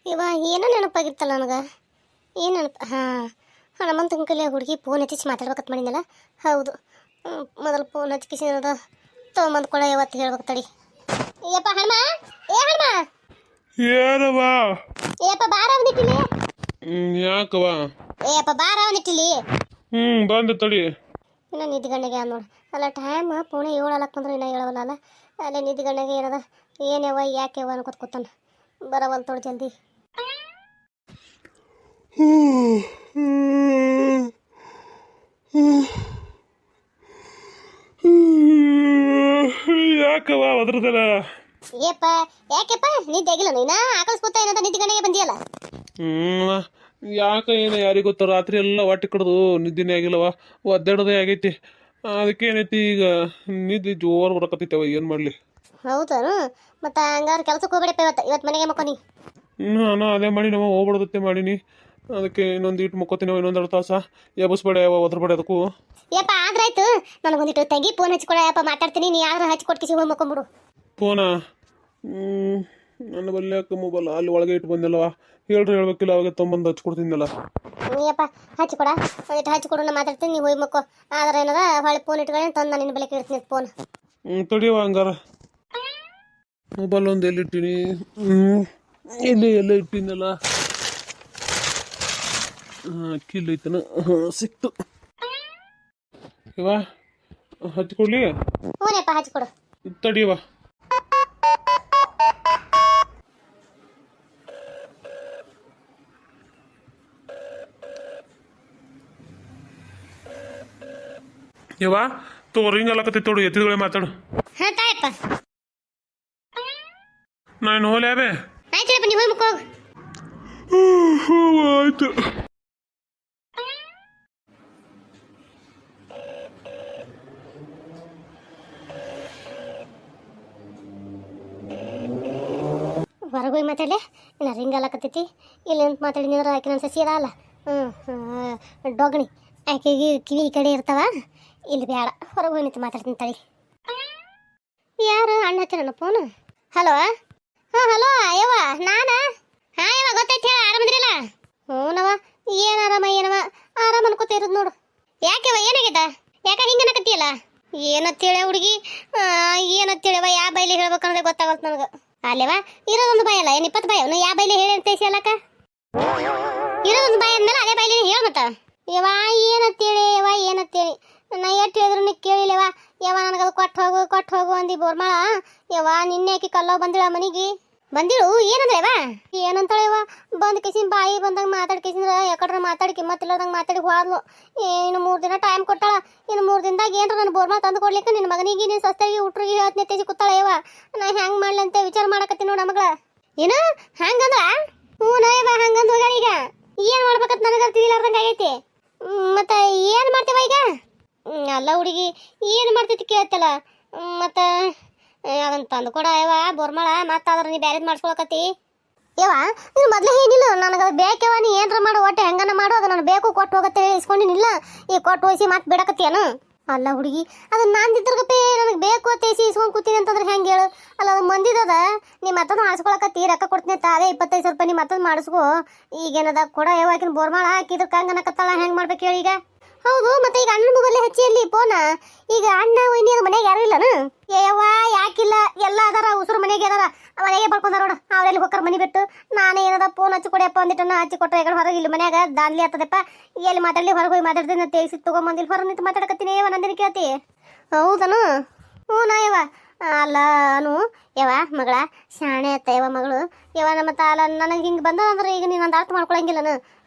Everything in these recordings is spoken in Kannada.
ಇವ ಏನೋ ನೆನಪಾಗಿತ್ತಲ್ಲ ನನಗೆ. ಏನು ನೆನಪು? ಹಾಂ, ಹನುಮಂತನ ಕೈಲಿ ಹುಡುಗಿ ಫೋನ್ ಹಚ್ಚಿಸಿ ಮಾತಾಡ್ಬೇಕಂತ ಮಾಡಿದ್ನಲ್ಲ. ಹೌದು, ಮೊದಲು ಫೋನ್ ಹಚ್ಚಿಸಿ ಏನದ ತೊಗೊಂಬಂದು ಕೊಡ ಇವತ್ತು ಹೇಳ್ಬೇಕು ತಡಿ. ಏಪ್ಪ ಹನುಮ, ಏ ಹನುಮ, ಏನವ? ಏಪ್ಪ ಬಾರ ಅವನಿಟ್ಟಿಲಿ. ಯಾಕವ? ಏಪ್ಪ ಬಾರ ಅವನಿಟ್ಟಿಲಿ. ಬಂದು ತಡಿ. ಇನ್ನು ನಿದ್ಗಣ್ಣಗೆ ನೋಡಿ ಅಲ್ಲ, ಟೈಮ್ ಪುಣೆ 7 ಅಲಕ್ಕೆ ಬಂದ್ರೆ ಇನ್ನೂ ಹೇಳವಲ್ಲ ಅಲ್ಲ. ಅಲ್ಲೇ ನಿದ್ಗಣ್ಣಗೆ ಏನದ ಏನ್ಯವ ಯಾಕೆವ ಅನ್ಕೊತ ಕೂತಾನ. ಬರವಲ್ ತೊಡು ಜಲ್ದಿ. ಯಾಕವ ಒದ್ರದಲ್ಲ? ಏಪ್ಪ ಯಾಕೆಪ್ಪ ನಿದ್ದೆ ಆಗಿಲ್ಲ ನೀನ? ಆಕಳಿಸ್ಕೊತ ಏನಂತ ನಿದ್ಗಣ್ಣಗೆ ಬಂದಿಯಲ್ಲ. ಯಾಕ ಏನು ಯಾರಿಗೆ ಗೊತ್ತ, ರಾತ್ರಿ ಎಲ್ಲ ಹೊಟ್ಟೆ ಕಡ್ದು ನಿದ್ದೆನೇ ಆಗಿಲ್ಲವ, ಒದ್ದಾಡೋದೇ ಆಗೈತಿ. ಅದಕ್ಕೆ ಏನೈತಿ ಈಗ ನಿದ್ದೆ ಜೋರು ಬರಕತ್ತೈತವ, ಏನು ಮಾಡಲಿ? ಹೌದಾ? ಮತ್ತು ಹಂಗಾರೆ ಕೆಲ್ಸಕ್ಕೆ ಹೋಗ್ಬೇಡಪ್ಪ ಇವತ್ತು ಮನೆಗೆ ಮಕ್ಕೊನಿ. ನಾನು ಅದೇ ಮಾಡಿ ನಾವು ಹೋಗ್ಬಿಡೋದತ್ತೆ ಮಾಡೀನಿ. ಅದಕ್ಕೆ ಇನ್ನೊಂದು ಇಟ್ಟು ಮಕ್ಕೋತೀನಿ, ಇನ್ನೊಂದು 2 ತಾಸ ಎಬ್ಬಸ್ಬೇಡ ಒದ್ರಬೇಡ ಅದಕ್ಕೂ. ಯಪ್ಪ ಆದ್ರಾಯ್ತು, ನನಗೊಂದಿಟ್ಟು ತಂಗಿ ಫೋನ್ ಹಚ್ಕೊಡ ಯಪ್ಪ, ಮಾತಾಡ್ತೀನಿ. ನೀ ಯಾರು ಹಚ್ಕೊಟ್ಕಿಸಿ ಹೋಗಿ ಮಕ್ಕೊಂಬಿಡು. ಫೋನಾ? ನನ್ನ ಬಲ್ಯಾಕ ಮೊಬೈಲ್ ಅಲ್ಲಿ ಒಳಗೆ ಇಟ್ಟು ಬಂದಿಲ್ಲವ. ಹೇಳ್ಬೇಕಿಲ್ಲ, ಅವಾಗ ತೊಂಬಂದು ಹಚ್ಕೊಡ್ತೀನಲ್ಲ. ನೀಯಪ್ಪ ಹಚ್ಕೊಡ, ಒಂದಿಟ್ಟು ಹಚ್ಕೊಡು, ನಾ ಮಾತಾಡ್ತೀನಿ. ನೀವು ಹೋಗಿ ಮಕ್ಕೋ. ಆದ್ರೆ ಏನದ ಹೊಳೆ ಫೋನ್ ಇಟ್ಕೊಂಡು ತಂದು ನಾನು ನಿನ್ನ ಬೆಲೆ ಕೇಳ್ತೀನಿ ಫೋನ್. ತಡಿಯವ ಹಂಗಾರ. ಮೊಬೈಲ್ ಒಂದು ಎಲ್ಲಿಟ್ಟಿನಿ? ಎಲ್ಲ ಇಟ್ಟಿನಲ್ಲ. ಕಿಲ್ ಐತನ? ಸಿಕ್ತು. ಇವ ಹಚ್ಕೊಡ್ಲಿ? ಹ್ಞೂನಪ್ಪ ಹಚ್ಕೊಡು. ತಡಿಯವ. ಯವ್ವ ತೋ ರಿಂಗ್ ಅಲ್ಲಕತ್ತೈತಿ ನೋಡು, ಎತ್ತಿದಗಳೇ ಮಾತಾಡು. ಹಾಂ ತಾಯಪ್ಪ. ನಾನು ಹೋಲ್ಯಾಬೆ. ಆಯ್ತಪ್ಪ, ನೀವು ಹೋಗಿ ಮಕ್ಕೋ. ಆಯ್ತು. ಹೊರಗೆ ಹೋಗಿ ಮಾತಾಡಲೆ, ಇನ್ನು ರಿಂಗ್ ಅಲ್ಲಕತ್ತೈತಿ. ಇಲ್ಲಿ ಅಂತ ಮಾತಾಡಿದ್ರೆ ಆಕೆ ನನ್ನ ಸಸಿ ಅಲ್ಲ. ಡೊಗಣಿ ಆಕೆಗೆ ಕಿವಿ ಈ ಕಡೆ ಇರ್ತಾವ. ಇಲ್ಲಿ ಬೇಡ, ಹೊರಗೆ ಹೋಗಿ ನಿಂತು ಮಾತಾಡ್ತೀನಿ ತಳಿ. ಯಾರು ಅಣ್ಣ ಹಚ್ಚಾರ ಫೋನು? ಹಲೋ. ಹಾಂ ಹಲೋ ಯವ್ವ, ನಾನಾ? ಹಾಂ ಯವ್ವ ಗೊತ್ತೈತಿ, ಹೇಳ. ಆರಾಮದಿರಲ್ಲ? ಹ್ಞೂನವ. ಏನು ಏನವ ಆರಾಮ ಅನ್ಕೋತ ಇರೋದು ನೋಡು. ಯಾಕೆವ ಏನಾಗೈತ? ಯಾಕೆ ಹಿಂಗೆ ಅನ್ನಕತ್ತೀಯಲ್ಲ? ಏನತ್ತೇಳೆ ಹುಡುಗಿ, ಏನತ್ತೇಳವ? ಯಾವ ಬೈಲಿ ಹೇಳ್ಬೇಕಂದ್ರೆ ಗೊತ್ತಾಗಲ್ತು ನನಗೆ. ಅಲ್ಲೇವಾ ಇರೋದೊಂದು ಬಾಯಿ ಅಲ್ಲ, ಏನು 20 ಬಾಯಿ ಅವನು? ಯಾವ ಬೈಲಿ ಹೇಳಿ ಅಂತ ಅಲ್ಲಕ್ಕ? ಇರೋದೊಂದು ಬಾಯಿ ಅಂದಮೇಲೆ ಅದೇ ಬೈಲಿ ಹೇಳ ಮತ್ತ. ಯವ್ವ ಏನತ್ತೇಳಿ, ಯವ್ವ ಏನತ್ತೇಳಿ? ನಾ ಎಷ್ಟು ಹೇಳಿದ್ರು ನೀ ಕೇಳಿಲ್ಲವ. ಯವ್ವ ನನಗದು ಕೊಟ್ಟು ಹೋಗು ಅಂದಿ ಬೋರ್ಮಾಳ. ಯವ್ವ ನಿನ್ನೆ ಆಕಿ ಕಲ್ಲೋ ಬಂದಿಳ ಮನೆಗೆ. ಬಂದಿಳು ಏನಂದ್ರವ? ಏನಂತಾಳೆವ? ಬಂದು ಕಿಸಿನ ಬಾಯಿ ಬಂದಾಗ ಮಾತಾಡಿ ಕಿಸಿಂದ್ರ ಯಾಕಡ್ರ ಮಾತಾಡಿ ಕಿಮ್ಮತ್ತಿಲ್ಲದಂಗೆ ಮಾತಾಡಿ ಹೋದ್ಲು. ಇನ್ನು 3 ದಿನ ಟೈಮ್ ಕೊಟ್ಟಾಳ. ಇನ್ನು 3 ದಿನದಾಗ ಏನ್ರ ನನ್ನ ಬೋರ್ಮಾಳ ತಂದು ಕೊಡ್ಲಿಕ್ಕೆ ನಿನ್ನ ಮಗನಿಗೆ ನೀನು ಸಸ್ತಾಗಿ ಹುಟ್ರಿಗೆ ಹೇಳ್ತೀನಿ ತೆಜಿ ಕೂತಾಳ. ಯವ್ವ ನಾ ಹೆಂಗೆ ಮಾಡ್ಲಿ ಅಂತ ವಿಚಾರ ಮಾಡಕತ್ತೀನಿ ನೋಡ ಮಗಳ. ಏನು ಹಂಗಂದ್ರ? ಹ್ಞೂ ನಯವ್ವ ಹಂಗಂದು ಹೋಗ್ಯಾಳ. ಈಗ ಏನು ಮಾಡ್ಬೇಕಂತ ನನಗೆ ತಿಳಿಲಾರ್ದಂಗೆ ಆಗೈತಿ. ಮತ್ತು ಏನು ಮಾಡ್ತೇವ ಈಗ? ಅಲ್ಲ ಹುಡುಗಿ ಏನು ಮಾಡ್ತೈತಿ ಕೇಳ್ತಲ್ಲ. ಮತ್ತು ಅದನ್ನು ತಂದು ಕೊಡ ಯವ್ವ ಬೋರ್ಮಾಳ. ಮತ್ತಾದ್ರೆ ನೀ ಬ್ಯಾರೇದು ಮಾಡಿಸ್ಕೊಳಕತ್ತಿ. ಯವ್ವ ನೀನು ಮೊದಲೇ ಏನಿಲ್ಲ ನನಗೆ ಅದು ಬೇಕವ. ನೀ ಏನರ ಮಾಡು, ಒಟ್ಟೆ ಹೆಂಗನ ಮಾಡು, ಅದು ನಾನು ಬೇಕು ಕೊಟ್ಟು ಹೋಗತ್ತೆ ಇಸ್ಕೊಂಡಿನಿಲ್ಲ. ಈಗ ಕೊಟ್ಟು ಹೋಗಿಸಿ ಮತ್ತೆ ಬಿಡಕತ್ತೀಯನು? ಅಲ್ಲ ಹುಡುಗಿ ಅದನ್ನ ನಾನು ತಿದ್ರಗಪ್ಪಿ ನನಗೆ ಬೇಕು ಅಂತ ಇಸ್ಕೊಂಡು ಕೂತೀನಿ ಅಂತಂದ್ರೆ ಹೆಂಗೆ ಹೇಳು? ಅಲ್ಲ ಅದು ಮಂದಿದದ, ನೀ ಮತ್ತೊಂದು ಮಾಡಿಸ್ಕೊಳಕತ್ತಿ, ರೊಕ್ಕ ಕೊಡ್ತೀನಿ ಅಂತ. ಅದೇ 25,000 ರೂಪಾಯಿ ನೀ ಮತ್ತೊಂದು ಮಾಡಿಸ್ಕೋ. ಈಗೇನದ ಕೊಡ ಯವ್ವ. ಆಕಿನ ಬೋರ್ಮಾಳ ಹಾಕಿದ್ರ ಕಂಗನಕತ್ತಾಳ. ಹೆಂಗೆ ಮಾಡ್ಬೇಕು ಹೇಳಿ ಈಗ? ಹೌದು, ಮತ್ತೆ ಈಗ ಅಣ್ಣನ ಮೊಬೈಲ್ ಹಚ್ಚಿ ಅಲ್ಲಿ ಫೋನ. ಈಗ ಅಣ್ಣ ವೈನಿ ಅದು ಮನೆಗೆ ಯಾರು ಇಲ್ಲನು? ಯವ್ವ ಯಾಕಿಲ್ಲ, ಎಲ್ಲ ಅದಾರ, ಉಸುರು ಮನೆಗೆ ಅದಾರ. ಮನೆಗೆ ಬರ್ಕೊಂಡಾರ ನೋಡು. ಅವ್ರೆಲ್ಲಿ ಹೋಗ್ತಾರ ಮನೆ ಬಿಟ್ಟು. ನಾನೇ ಏನದ ಫೋನ್ ಹಚ್ಚಿ ಕೊಡಿಯಪ್ಪ ಅಂದಿಟ್ಟನ ಹಚ್ಚಿ ಕೊಟ್ಟರೆ ಈಗ ಹೊರಗೆ ಇಲ್ಲಿ ಮನ್ಯಾಗ ದಾನ್ಲಿ ಆಗ್ತದಪ್ಪ. ಎಲ್ಲಿ ಮಾತಾಡಲಿ ಹೊರಗೆ ಹೋಗಿ ಮಾತಾಡ್ತೀನಿ ತೇಗಿಸಿ ತೊಗೊಂಬಂದಿಲ್ಲಿ ಹೊರಗೆ ನಿಂತು ಮಾತಾಡಕತ್ತೀನಿ. ಯವ್ವ ನಂದಿನ ಕೇಳ್ತಿ? ಹೌದನು? ಹ್ಞೂ ನಾ ಯವ್ವ. ಅಲ್ಲ ಅನು ಯವ್ವ ಮಗಳ ಶಾಣೆ ಅತ್ತ ಯವ್ವ ಮಗಳು. ಯವ್ವ ಮತ್ತು ಅಲ್ಲ ನನಗೆ ಹಿಂಗೆ ಬಂದ ಅಂದ್ರೆ ಈಗ ನೀನು ಒಂದು ಅರ್ಥ ಮಾಡ್ಕೊಳಂಗಿಲ್ಲನು?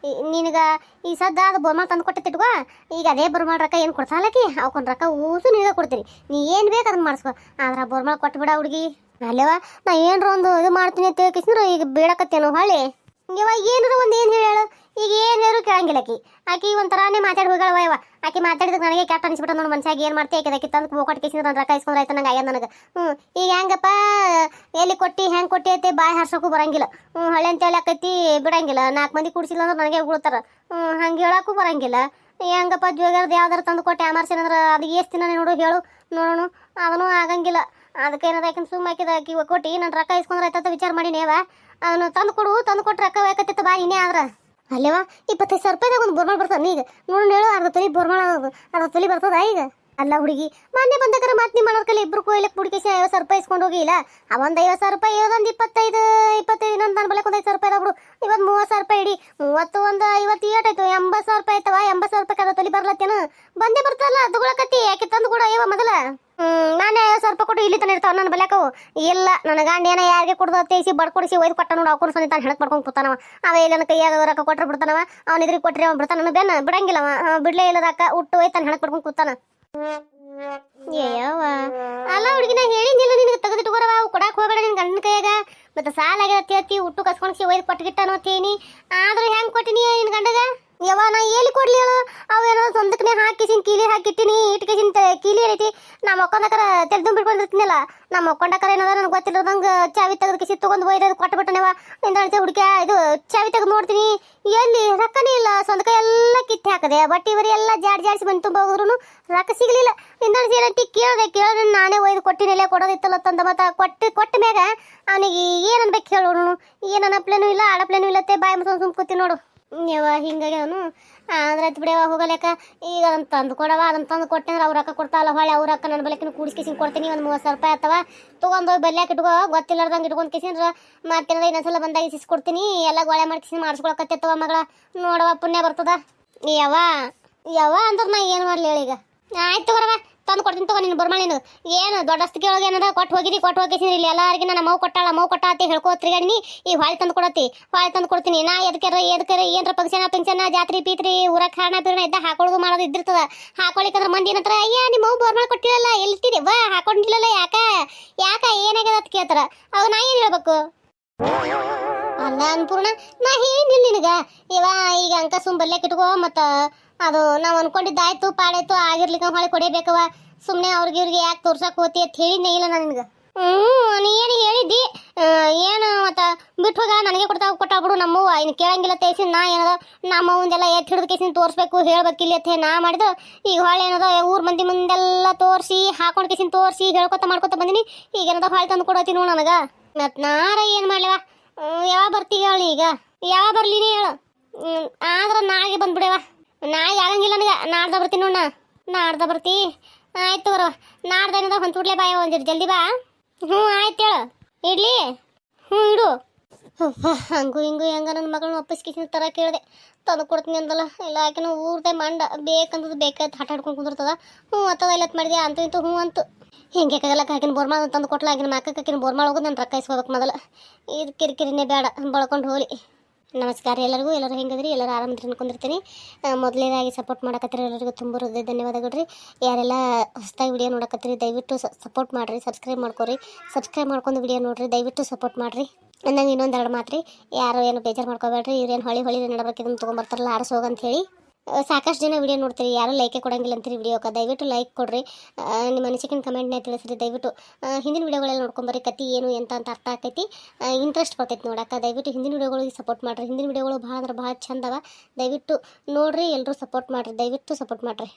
ನಿನಗೆ ಈ ಸದ್ದ ಅದು ಬೋರ್ಮಾಳ ತಂದು ಕೊಟ್ಟಿಟ್ಟಿಟ್ಕೋ. ಈಗ ಅದೇ ಬೋರ್ಮಾಳ ರೊಕ್ಕ ಏನು ಕೊಡ್ತಾಲಕ್ಕಿ ಅವಕೊಂದು ರೊಕ್ಕ ಊಸು ನಿನಗೆ ಕೊಡ್ತೀನಿ. ನೀ ಏನು ಬೇಕು ಅದನ್ನ ಮಾಡಿಸ್ಕೊ. ಆದ್ರೆ ಆ ಬೋರ್ಮಾಳ ಕೊಟ್ಟು ಬಿಡ ಹುಡುಗಿ. ಅಲ್ಲವ ನಾ ಏನರ ಒಂದು ಇದು ಮಾಡ್ತೀನಿ ಅಂತ ಹೇಳ್ಕಿಸ್ರು ಈಗ ಬೇಡಕತ್ತೇನು ಹೊಳ್ಳಿ. ಇವಾಗ ಏನಾರ ಒಂದು ಏನು ಹೇಳು. ಈಗ ಏನಾರು ಕೇಳಂಗಿಲ್ಲ ಆಕಿ ಒಂಥರಾನೇ ಮಾತಾಡಿ ಹೋಗ್ಯಾಳವ. ಯವ್ವ ಆಕಿ ಮಾತಾಡಿದ್ರೆ ನನಗೆ ಕೆಟ್ಟ ಅನಿಸ್ಬಿಟ್ಟು ನೋಡಿ ಮನ್ಸಾಗಿ. ಏನು ಮಾಡ್ತಿ ಆಕಿ ತಂದು ಹೋಗಟ್ಟು ಕಿಸಿದ್ರೆ ನನ್ನ ರೊಕ್ಕ ಇಸ್ಕೊಂಡ್ರೆ ಆಯ್ತು ನಂಗೆ ಆಗ್ಯದ ನನಗೆ. ಈಗ ಹೆಂಗಪ್ಪ ಎಲ್ಲಿ ಕೊಟ್ಟು ಹೆಂಗೆ ಕೊಟ್ಟಿ ಐತೆ ಬಾಯಿ ಹರ್ಸೋಕ್ಕೂ ಬರಂಗಿಲ್ಲ. ಹೊಳೆ ಅಂತ ಹೇಳಕತ್ತಿ ಬಿಡಂಗಿಲ್ಲ. 4 ಮಂದಿ ಕುಡಿಸಿಲ್ಲ ಅಂದ್ರೆ ನನಗೆ ಉಗುಳ್ತಾರ. ಹಂಗೆ ಹೇಳಕ್ಕೂ ಬರಂಗಿಲ್ಲ. ಹೆಂಗಪ್ಪ ಜೋಗ್ಯಾರ್ದು ಯಾವ್ದಾರು ತಂದು ಕೊಟ್ಟು ಅಮಾರ್ಸೇನಂದ್ರೆ ಅದು ಎಷ್ಟು ದಿನ ನೋಡು ಹೇಳು ನೋಡೋಣ. ಅದನ್ನು ಆಗಂಗಿಲ್ಲ. ಅದಕ್ಕೆ ಏನಾರ ಯಾಕೆ ಸುಮ್ಮ ಹಾಕಿದ ಆಕಿ ಕೊಟ್ಟು ನನ್ನ ರೊಕ್ಕ ಇಸ್ಕೊಂಡ್ರೆ ಆಯ್ತದ ವಿಚಾರ ಮಾಡಿನೇವ. ಅವನು ತಂದು ಕೊಟ್ರೆ ರೊಕ್ಕ ಬೇಕತ್ತಿತ್ತ ಬಾ ಇನ್ನೇ ಆದ್ರ ಅಲ್ಲೇವಾ 25,000 ರೂಪಾಯಿದಾಗ ಒಂದು ಬೋರ್ಮಾಳ ಬರ್ತಾನ ಈಗ ನೋಡು ಹೇಳು ಅರ್ಧ ತೊಲಿ ಬೋರ್ಮಾಳ ಅರ್ಧ ತೊಲಿ ಬರ್ತದ ಈಗ ಅಲ್ಲ ಹುಡುಗಿ ಮೊನ್ನೆ ಬಂದಕರ ಮತ್ತೆ ನಿಮ್ಮ ಮನೋರ್ ಕಲಿ ಇಬ್ರು ಕೊಯ್ಲಕ್ಕೆ ಬುಡ್ಕೇಸಿ 50,000 ರೂಪಾಯಿ ಇಸ್ಕೊಂಡು ಹೋಗಿಲ್ಲ ಆ ಒಂದು 50,000 ರೂಪಾಯಿ ಇದೊಂದು 25 ಇನ್ನೊಂದು ನನ್ನ ಬಲಕ್ಕೆ ಒಂದು 5,000 ರೂಪಾಯಿ ಬಿಡು ಇವತ್ತು 30,000 ರೂಪಾಯಿ ಇಡಿ 30 ಒಂದು 50 ಏಟಾಯ್ತು 80,000 ರೂಪಾಯಿ ಆಯ್ತವ 80,000 ರೂಪಾಯಿ ಅದ ತೊಲಿ ಬರ್ಲತ್ತೇನು ಬಂದೇ ಬರ್ತಲ್ಲ ತಗೊಳಕತ್ತಿ ಯಾಕೆ ತಂದು ಕೂಡ ಅಯ್ಯವ ಮೊದಲ ನಾನೇ 50,000 ರೂಪಾಯಿ ಕೊಟ್ಟು ಇಲ್ಲಿ ತಾನೆ ಇರ್ತಾವ ನನ್ನ ಬಲ್ಯಾಕವು ಇಲ್ಲ ನನ್ನ ಗಂಡ ಏನೋ ಯಾರಿಗೆ ಕೊಡ್ದು ತೇಸಿ ಬಡ್ಕೊಡಿಸಿ ಒಯ್ದು ಕೊಟ್ಟ ನೋಡು ಅವ್ಕೊಂಡು ಸಂದಿ ತಾನು ಹೆಣಕ್ ಮಾಡ್ಕೊಂಡು ಕೂತಾನವ ಅವ ಇಲ್ಲ ಕೈಯಾಗ ರೊಕ್ಕ ಕೊಟ್ಟರೆ ಬಿಡ್ತಾನವ ಅವ್ನ ಇದ್ರಿಗೆ ಕೊಟ್ಟರೆ ಅವ್ನು ಬಿಡ್ತಾನ ಬೆನ್ನ ಬಿಡಂಗಿಲ್ಲವ ಬಿಡ್ಲೇ ಇಲ್ಲ ರೊಕ್ಕ ಉಟ್ಟು ಒಯ್ದು ತಾನು ಹೆಣಕ್ ಮಾಡ್ಕೊಂಡು ಕೂತಾನ ಏಯವ್ವ ಅಲ್ಲ ಹುಡುಗಿ ನಾ ಹೇಳಿದ್ನಿಲ್ಲ ನಿನಗೆ ತೆಗೆದಿಟ್ಕೊರವ ಅವು ಕೊಡಕ್ಕೆ ಹೋಗಬೇಡ ನಿನ್ನ ಗಂಡನ ಕೈಯಾಗ ಮತ್ತೆ ಸಾಲ ಆಗ್ಯದ ಉಟ್ಟು ಕಸ್ಕೊಂಡು ಒಯ್ದು ಕೊಟ್ಟಗಿಟ್ಟನೋ ತೇನಿ ಆದ್ರೂ ಹೆಂಗೆ ಕೊಟ್ಟಿನಿ ನಿನ್ನ ಗಂಡಗ ಯವ್ವ ನಾ ಎಲ್ಲಿ ಕೊಡ್ಲಿ ಹೇಳು ಅವೇನೋ ಸ್ವಂತಕ್ಕನೆ ಹಾಕಿಸಿನ ಕೀಲಿ ಹಾಕಿಟ್ಟಿನಿ ಇಟ್ಕೇಸಿನ ಕೀಲಿ ಏನೈತಿ ನಾ ಮಕ್ಕೊಂಡಕರ ತೆರೆದು ಬಿಟ್ಕೊಂಡಿರ್ತೀನಲ್ಲ ನಾ ಮಕ್ಕೊಂಡಕರ ಏನದ ನನಗೆ ಗೊತ್ತಿಲ್ಲದಂಗೆ ಚಾವಿ ತೆಗೆದು ಕಿಸಿ ತೊಗೊಂಡು ಒಯ್ದು ಕೊಟ್ಟಬಿಟ್ಟನೆವ ಇಂದ ಹುಡುಕ್ಯಾ ಇದು ಚಾವಿ ತೆಗೆದು ನೋಡ್ತೀನಿ ಎಲ್ಲಿ ರೊಕ್ಕನೇ ಇಲ್ಲ ಸ್ವಂತ ಕೈ ಎಲ್ಲ ಕಿತ್ತಿ ಹಾಕದೆ ಬಟ್ಟೆ ಬರೀ ಎಲ್ಲ ಜಾಡಿಸಿ ಬಂದು ತುಂಬ ಹೋದ್ರು ರೊಕ್ಕ ಸಿಗಲಿಲ್ಲ ಇಂದ ಏನಂತಿ ಕೇಳಿದ್ರೆ ನಾನೇ ಒಯ್ದು ಕೊಟ್ಟಿನಿಲ್ಲ ಕೊಡೋದಿತ್ತಲ್ಲ ತಂದ ಮತ್ತೆ ಕೊಟ್ಟ ಮ್ಯಾಗ ಅವನಿಗೆ ಏನು ಅನ್ಬೇಕು ಹೇಳೋನು ಏನು ಅನಪ್ಲೇನೂ ಇಲ್ಲ ಆಡಪ್ಲೇನೂ ಇಲ್ಲತ್ತೆ ಬಾಯಿ ಮುಸ್ಕೊಂಡು ಸುಮ್ ಕೂತಿ ನೋಡು ಯವ್ವ ಹಿಂಗಾಗಿ ಅವನು ಆದ್ರೆ ಬಿಡವ ಹೋಗಲೇಕ ಈಗ ಅದನ್ನು ತಂದು ಕೊಡವ ಅದನ್ನು ತಂದು ಕೊಟ್ಟೆ ಅಂದ್ರೆ ಅವ್ರು ರೊಕ್ಕ ಕೊಡ್ತಾವಲ್ಲ ಹೊಳೆ ಅವ್ರ ರೊಕ್ಕ ನನ್ನ ಬಲಕಿನ ಕೂಡಿಸ್ಕೇಸಿನ ಕೊಡ್ತೀನಿ ಒಂದು 30,000 ರೂಪಾಯಿ ಆತವ ತೊಗೊಂಡೋಗಿ ಬಲ್ಯಾಕ ಇಟ್ಕೋ ಗೊತ್ತಿಲ್ಲಾರ್ದಂಗೆ ಇಟ್ಕೊಂಡು ಕೇಸಿಂದ್ರೆ ಮತ್ತೆ ಇನ್ನೊಂದ್ಸಲ ಬಂದಾಗ ಇಸ್ಕೊಡ್ತೀನಿ ಎಲ್ಲ ಗೊಳೆ ಮಾಡ್ಕೇಸಿ ಮಾಡಿಸ್ಕೊಳಕತ್ತವ ಮಗಳ ನೋಡವ ಪುಣ್ಯ ಬರ್ತದ ಯವ್ವ ಅಂದ್ರೆ ನಾ ಏನು ಮಾಡಲಿ ಹೇಳೀಗ ಆಯ್ತು ಬರವ ತಂದು ಕೊಡ್ತೀನಿ ತಗೋ ನೀನು ಬರ್ಮಳಿನ ಏನು ದೊಡ್ಡಸ್ತು ಕೇಳೋಗಿ ಏನದ ಕೊಟ್ಟು ಹೋಗಿಸಿ ಇಲ್ಲಿ ಎಲ್ಲರಿಗೆ ನನ್ನ ಮೌ ಕೊಟ್ಟ ಅಂತ ಹೇಳ್ಕೋ ತಿರ್ಗಾಡಿನಿ ಈಗ ಹೊಳೆ ತಂದು ಕೊಡ್ತೀನಿ ನಾ ಎದಕ್ಕೆ ಏನ್ರ ಫಂಕ್ಷನ್ ಜಾತ್ರೆ ಪೀತ್ರಿ ಊರ ಖಾಣ ಪೀರ್ಣ ಇದ್ದ ಹಾಕೊಳ್ಳೋದು ಮಾಡೋದು ಇದ್ದಿರ್ತದ ಹಾಕೊಳಿಕಂದ್ರೆ ಮಂದಿ ಏನಂತಾರ ಅಯ್ಯ ನಿಮ್ಮ ಮೌ ಬರ್ಮಳ ಕೊಟ್ಟಿರಲ್ಲ ಎಲ್ತಿದೆ ಹಾಕೊಂಡಿಲ್ಲಲ್ಲ ಯಾಕ ಏನಾಗ್ಯದ ಅಂತ ಕೇಳ್ತಾರ ಅವಾಗ ನಾ ಏನು ಹೇಳ್ಬೇಕು ಅಲ್ಲ ಅನ್ಪೂರ್ಣ ನಾ ಹೇಳಿಲ್ಲ ನಿನಗ ಈಗ ಅಂಕ ಬಲ್ಯಾಕ ಇಟ್ಕೋ ಮತ್ತು ಅದು ನಾವು ಅನ್ಕೊಂಡಿದ್ದಾಯ್ತು ಪಾಡಾಯ್ತು ಆಗಿರ್ಲಿಕ್ಕ ಹೊಳೆ ಕೊಡಬೇಕವ ಸುಮ್ಮನೆ ಇವ್ರಿಗೆ ಯಾಕೆ ತೋರ್ಸಕ್ಕೆ ಹೋತಿ ಅಂತ ಹೇಳಿದ್ನೇ ಇಲ್ಲ ನಾನು ನಿನಗೆ ನೀ ಏನು ಹೇಳಿದ್ದಿ ಏನು ಮತ್ತು ಬಿಟ್ಟು ಹೋಗ ನನಗೆ ಕೊಟ್ಟಾಬಿಡು ನಮ್ಮವ್ವ ಇನ್ನು ಕೇಳಂಗಿಲ್ಲ ತೇಸಿನ ನಾ ಏನದ ನಮ್ಮವಂದೆಲ್ಲ ಎತ್ತು ಹಿಡಿದು ಕೇಸಿನ ತೋರಿಸ್ಬೇಕು ಹೇಳ್ಬೇಕಿಲ್ಲ ಅಂತ ನಾ ಮಾಡಿದ್ರೆ ಈಗ ಹೊಳೆ ಏನದ ಊರ ಮಂದಿ ಮುಂದೆಲ್ಲ ತೋರಿಸಿ ಹಾಕೊಂಡು ಕೇಸಿನ ತೋರಿಸಿ ಮಾಡ್ಕೊತ ಬಂದಿನಿ ಈಗ ಏನದ ಹೊಳೆ ತಂದು ಕೊಡೋತಿ ನೋಡು ನನಗೆ ಮತ್ತು ನಾರ ಏನು ಮಾಡ್ಲವ ಯಾವಾಗ ಬರ್ತೀಗ ಹೇಳಿ ಈಗ ಯಾವಾಗ ಬರ್ಲಿನೇ ಹೇಳು ಆದ್ರೆ ನಾಳೆಗೆ ಬಂದ್ಬಿಡವ ನಾಳೆ ಆಗಂಗಿಲ್ಲ ನನಗೆ ನಾಡ್ದ ಬರ್ತೀನಿ ನೋಡ ನಾಡ್ದ ಬರ್ತಿ ಆಯ್ತು ಬರೋ ನಾಡ್ದ ಏನದ ಹೊಂದ್ಬಿಡ್ಲೇ ಬಾಯ ಒಂದಿರು ಜಲ್ದಿ ಬಾ ಆಯ್ತು ಹೇಳು ಇಡ್ಲಿ ಇಡು ಹಂಗೂ ಹಿಂಗೂ ಹೆಂಗ ನನ್ನ ಮಗಳನ್ನ ಒಪ್ಪಿಸ್ಕಿಸಿನ ತರ ಕೇಳಿದೆ ತಂದು ಕೊಡ್ತೀನಿ ಅಂದಲ್ಲ ಇಲ್ಲ ಆಕೆನ ಊರ್ದೆ ಮಂಡ ಬೇಕಂತದ್ದು ಬೇಕಾಯ್ತು ಹಠ ಆಡ್ಕೊಂಡು ಕುಂದಿರ್ತದ ಅತ್ತದ ಇಲ್ಲತ್ ಮಾಡಿದೆ ಅಂತೂ ಇಂತೂ ಅಂತು ಹಿಂಗೆ ಕಾಗಲ್ಲ ಆಕಿನ ಬೋರ್ಮಾಳ ತಂದು ಕೊಟ್ಲ ಆಕಿನ ಮಕ್ಕಕ್ಕೆ ಆಕಿನ ಬೋರ್ಮಾಳ ಹೋಗೋದು ನಾನು ರೊಕ್ಕ ಇಸ್ಕೋಬೇಕು ಮೊದಲು ಇದು ಕಿರಿಕಿರಿನೇ ಬೇಡ ಬಳಕೊಂಡು ಹೋಲಿ ನಮಸ್ಕಾರ ಎಲ್ಲರಿಗೂ ಎಲ್ಲರೂ ಹೆಂಗದ್ರಿ ಎಲ್ಲರೂ ಆರಾಮದ್ರಿ ಅನ್ಕೊಂಡಿರ್ತೀನಿ ಮೊದಲನೇದಾಗಿ ಸಪೋರ್ಟ್ ಮಾಡಕತ್ತೀರಿ ಎಲ್ಲರಿಗೂ ತುಂಬ ಹೃದಯ ಧನ್ಯವಾದಗಳು ರೀ ಯಾರೆಲ್ಲ ಹೊಸದಾಗಿ ವಿಡಿಯೋ ನೋಡಕತ್ತೀರಿ ದಯವಿಟ್ಟು ಸಪೋರ್ಟ್ ಮಾಡಿರಿ ಸಬ್ಸ್ಕ್ರೈಬ್ ಮಾಡ್ಕೊಂಡು ವಿಡಿಯೋ ನೋಡಿರಿ ದಯವಿಟ್ಟು ಸಪೋರ್ಟ್ ಮಾಡಿರಿ ನಂಗೆ ಇನ್ನೊಂದೆರಡು ಮಾತು ರೀ ಯಾರು ಏನು ಬೇಜಾರು ಮಾಡ್ಕೋಬೇಡ್ರಿ ಇವ್ರೇನು ಹೊಳಿ ನಡಬರ್ಕೆ ಇದನ್ನು ತೊಗೊಂಬರ್ತಾರಲ್ಲ ಆರಿಸೋಗ ಅಂತ ಹೇಳಿ ಸಾಕಷ್ಟು ಜನ ವಿಡಿಯೋ ನೋಡ್ತೀರಿ ಯಾರು ಲೈಕೇ ಕೊಡಂಗಿಲ್ಲ ಅಂತೀರಿ ವಿಡಿಯೋಕ್ಕೆ ದಯವಿಟ್ಟು ಲೈಕ್ ಕೊಡ್ರಿ ನಿಮ್ಮ ಅನಿಸಿಕೆ ಕಮೆಂಟ್ನ ತಿಳಿಸ್ರಿ ದಯವಿಟ್ಟು ಹಿಂದಿನ ವಿಡಿಯೋಗಳೆಲ್ಲ ನೋಡ್ಕೊಂಬರ್ರಿ ಕತಿ ಏನು ಅಂತ ಅರ್ಥ ಆಕೈತಿ ಇಂಟ್ರೆಸ್ಟ್ ಬರ್ತೈತಿ ನೋಡಕ್ಕೆ ದಯವಿಟ್ಟು ಹಿಂದಿನ ವಿಡಿಯೋಗಳಿಗೆ ಸಪೋರ್ಟ್ ಮಾಡಿರಿ ಹಿಂದಿನ ವಿಡಿಯೋಗಳು ಭಾಳ ಅಂದ್ರೆ ಭಾಳ ಚಂದವ ದಯವಿಟ್ಟು ನೋಡ್ರಿ ಎಲ್ಲರೂ ಸಪೋರ್ಟ್ ಮಾಡಿರಿ ದಯವಿಟ್ಟು ಸಪೋರ್ಟ್ ಮಾಡಿರಿ